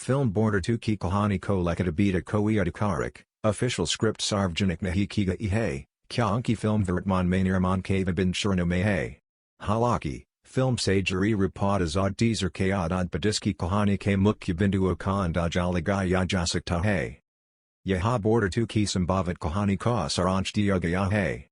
Film Border 2 Ki Kahani Ko Lekadabita Ko Iadikarik, Official Script Sarvjanik Nahi Kiga Ihe, Kyanki Film Viratman Manirman Kava Bin Shurno Mehe. Halaki, Film Sajari Rapad Azad Teaser Kayadad Badiski Kahani K Mukya Bindu Okan Dajaliga Yajasak Tahe. Yaha Border 2 Ki Sambhavat Kahani Ka Saranch Diagayahe.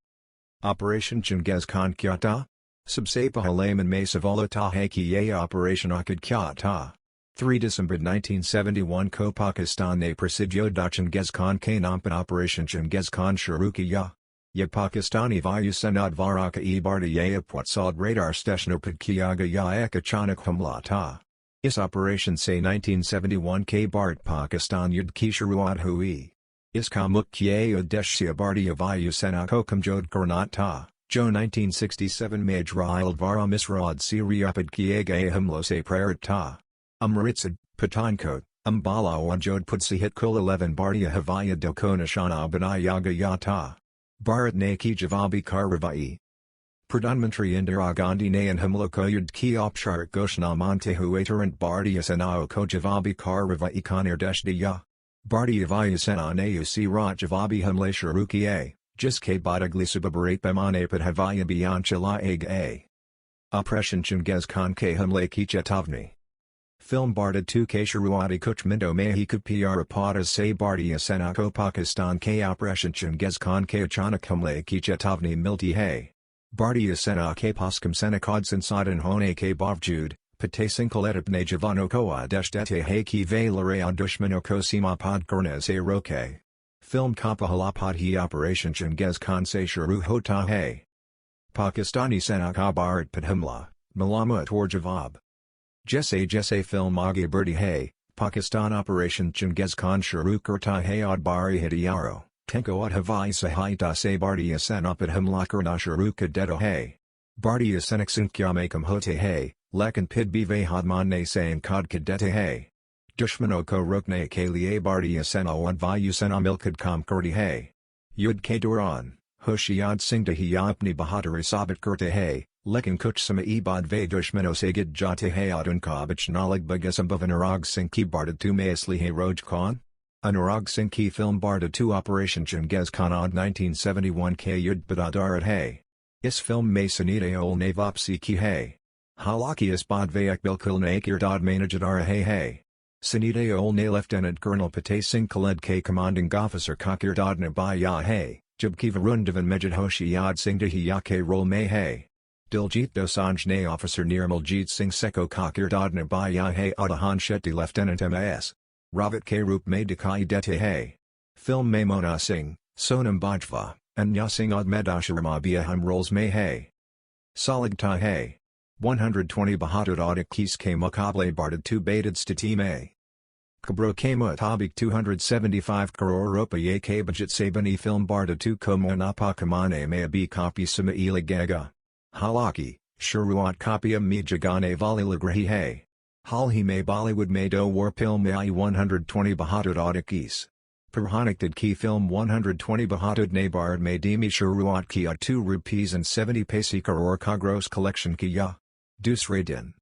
Operation Chingez Khan Kyata? Subsapa Halaman Mesavala Tahe Ki Operation Akad Kyata. 3 December 1971 Ko Pakistan Ne Prasidyo Chingez Khan K Nampan Operation Chingez Khan Sharukiya. Ye Pakistani Vayu Senad Varaka E Barda Ye Apwatsad Radar Steshno Padkiyaga Ya Ekachanak Humla Ta. Is Operation Say 1971 K Bart Pakistan Yud Kisharuad Hui. Is Kamuk Kye Udeshya Bardia Vayu Senakokam Jod Karnat Ta. Jo 1967 Majra Vara Misrad Siriapad Kiega Humlo Se Prayer Ta. Amritsad, Patankot, Ambala Wajod Putsi Hitkul 11 Bardia Havaya Dokona Shana Banayaga Yata. Bharat Ne Ki Javabi Karavai. Pradhan Mantri Indira Gandhi Ne and Humlo Koyud Ki Opshar Goshna Mante Huatarant Bardia Senao Ko Javabi Karavai Kanir Deshdiya. Bardia Vaya Sena Neu Si Raj Javabi Humle Sharuki Jiske Badagli Subabarat Bamane Pad Havaya Bianchala Eg A. Oppression Chingez Khan Ke Humle Ki Chetavni. Film Barda 2 K Sharuati Kuchmindo Mehi Kupiyara Padas Se Bardia Senako Pakistan K Operation Chingez Khan K Achanak Humle Ki Chetavni Milti Hay. Bardia Sena K Paskam Senakod Sinsadan Hone K Bavjud, Pate Sinkaletip Ne Javano Koa Deshdete Hay Ki Valare Dushmano Ko Sima Pod Kurnes A Roke. Film Kappa Halapad Hi Operation Chingez Khan Se Sharu Hota Hay. Pakistani Senak Abarat Padhumla, Malama Tor Javab. Jesse Film Age Birdi Hay, Pakistan Operation Chingez Khan Sharu Kurta Hay Adbari Hidiyaro. Tenko at Havai Sahita Se Bardia Senapad Humlakarna Sharuka Dedo Hay. Bardia Senaksinkyamekam Hote Hay, Lekan Pid Bive Hadman Ne Sain Kod Kadete Hay. Dushmano Ko Rukne Kalie Bardia Sena Wadvayu Sena Milkad Kam Kurdi Hay. Yud K Duran, Hushiad Singh Hiyapni Bahadur Sabat Kurte Hay, Lekan Kuch Sama Ibad Ve Dushmano Sagid Jate Hay Adunkabich Nalag Bagasambov Anurag Singh Ki Barda Tu Maasli Hay Roj Khan? Anurag Singh Ki Film Barda 2 Operation Chingez Khan Ad 1971 K Yud Badadarat Hay. Is Film Masanide Ol Navapsi Ki Hay. Halaki Is Bad Vayak Bilkul Nakir Dad Manajadara Hay Hay. Sanide Ol Ne Lieutenant Colonel Pate Singh Khaled K Commanding Officer Kakir Dad Nabaya Hay, Jabki Varundavan Majid Hoshi Yad Singh Dahiya K Rol May Hay. Diljit Dosanj Ne Officer Nirmaljit Singh Seko Kakir Dad Nabaya Hay Adahan Shetty Lieutenant MAS. Ravat K Rup May Dikai Dete Hay. Film Maimona Singh, Sonam Bajva, and Nyasing Admedasharama Biaham Roles May Hay. Salig Ta Hay. 120 Bahadur Adik Kis K Mukable Bardad 2 Baitad Stati May. Kabro K Mutabik 275 Crore Rupiah K Budget Sabani Film Barda 2 Komonapa Kamane May Abi Copy Sima Ila Gaga. Halaki, Shuruat Kapia Mi Jagane Vali Lagrahi Hay. Halhi May Bollywood May Do War Pil May 120 Bahadur Adikis. Purhanik Ki Film 120 Bahadur Nabard May Dimi Shuruat Ki 2 rupees and 70 paise Karor Kagros Collection Ki Ya. Dusre Din.